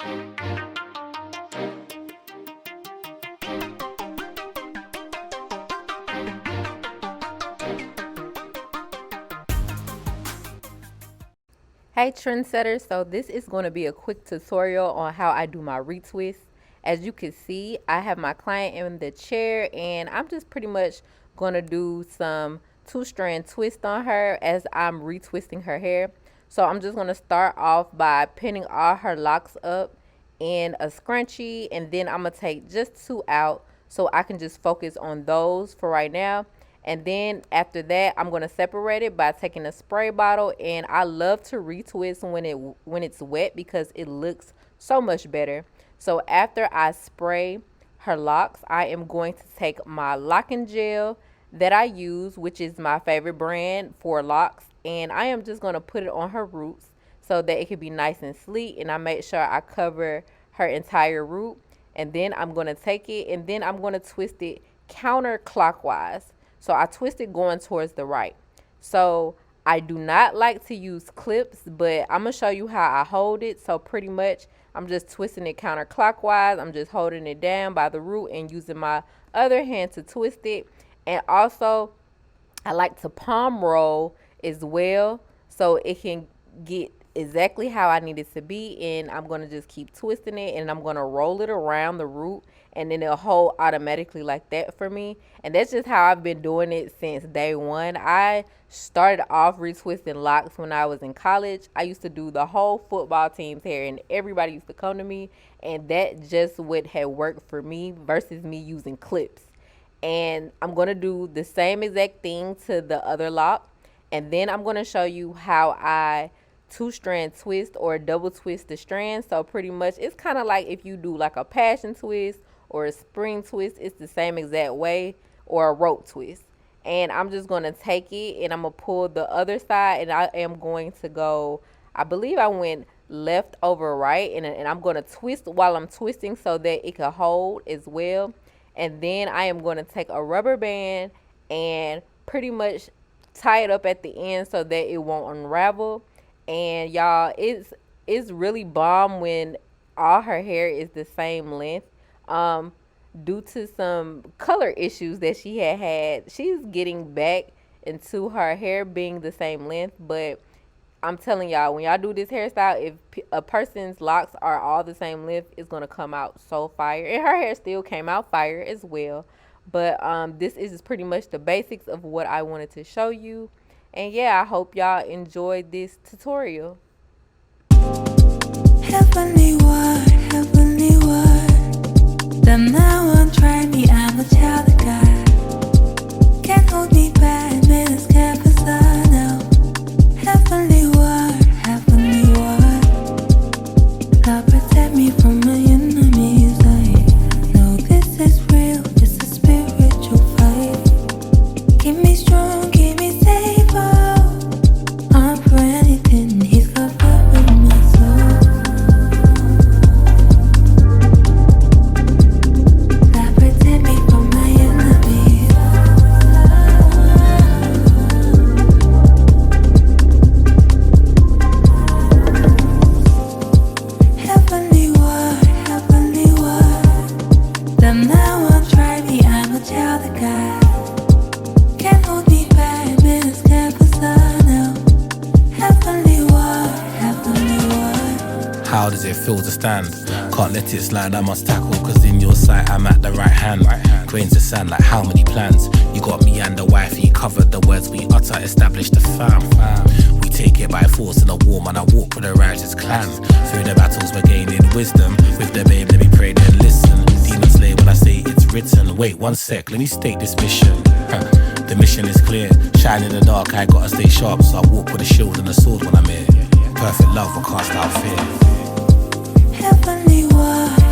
Hey trendsetters, so this is going to be a quick tutorial on how I do my retwist. As you can see, I have my client in the chair and I'm just pretty much going to do some 2-strand twist on her as I'm retwisting her hair. So I'm just going to start off by pinning all her locks up in a scrunchie, and then I'm going to take just 2 out so I can just focus on those for right now. And then after that, I'm going to separate it by taking a spray bottle, and I love to retwist when it's wet because it looks so much better. So after I spray her locks, I am going to take my locking gel that I use, which is my favorite brand, For Locks, and I am just going to put it on her roots so that it can be nice and sleek, and I make sure I cover her entire root. And then I'm going to take it and then I'm going to twist it counterclockwise. So I twist it going towards the right. So I do not like to use clips, but I'm going to show you how I hold it. So pretty much I'm just twisting it counterclockwise. I'm just holding it down by the root and using my other hand to twist it. And also I like to palm roll as well so it can get exactly how I need it to be. And I'm going to just keep twisting it and I'm going to roll it around the root, and then it'll hold automatically like that for me. And that's just how I've been doing it since day one. I started off retwisting locks when I was in college. I used to do the whole football team's hair and everybody used to come to me, and that just would have worked for me versus me using clips. And I'm going to do the same exact thing to the other lock, and then I'm going to show you how I 2-strand twist or double twist the strand. So pretty much it's kind of like if you do like a passion twist or a spring twist, it's the same exact way, or a rope twist. And I'm just going to take it and I'm going to pull the other side, and I am going to go, I believe I went left over right, and I'm going to twist while I'm twisting so that it can hold as well. And then I am going to take a rubber band and pretty much tie it up at the end so that it won't unravel. And y'all, it's really bomb when all her hair is the same length. Due to some color issues that she had, she's getting back into her hair being the same length. But I'm telling y'all, when y'all do this hairstyle, if a person's locks are all the same length, it's gonna come out so fire. And her hair still came out fire as well. But this is pretty much the basics of what I wanted to show you. And yeah, I hope y'all enjoyed this tutorial. Heavenly word, heavenly word. Then now I'm trying me, I'm a child of God. Can't hold me back, minutes can't pass now. Heavenly word, heavenly word. Lord, protect me from my enemies. I know this is real, it's a spiritual fight. Keep me strong, keep me safe. I'm for anything, he's covering my soul. God protect me from my enemies. Heavenly word. Then now I'm trying me, I'm a child of God. Can't hold me back, minutes can't pass now. Heavenly word, heavenly word. How does it feel to stand? Can't let it slide, I must tackle, cause in your sight I'm at the right hand. Grains of sand like how many plans? You got me and the wifey, covered the words we utter, established the fam. We take it by force in a war, man, I walk with a righteous clan. Through the battles we're gaining wisdom, with the babe let me pray then listen. Demons slay when I say it's written. Wait 1 sec, let me state this mission. The mission is clear, shine in the dark, I gotta stay sharp, so I walk with a shield and a sword when I'm here. Perfect love will cast out fear. Heavenly word.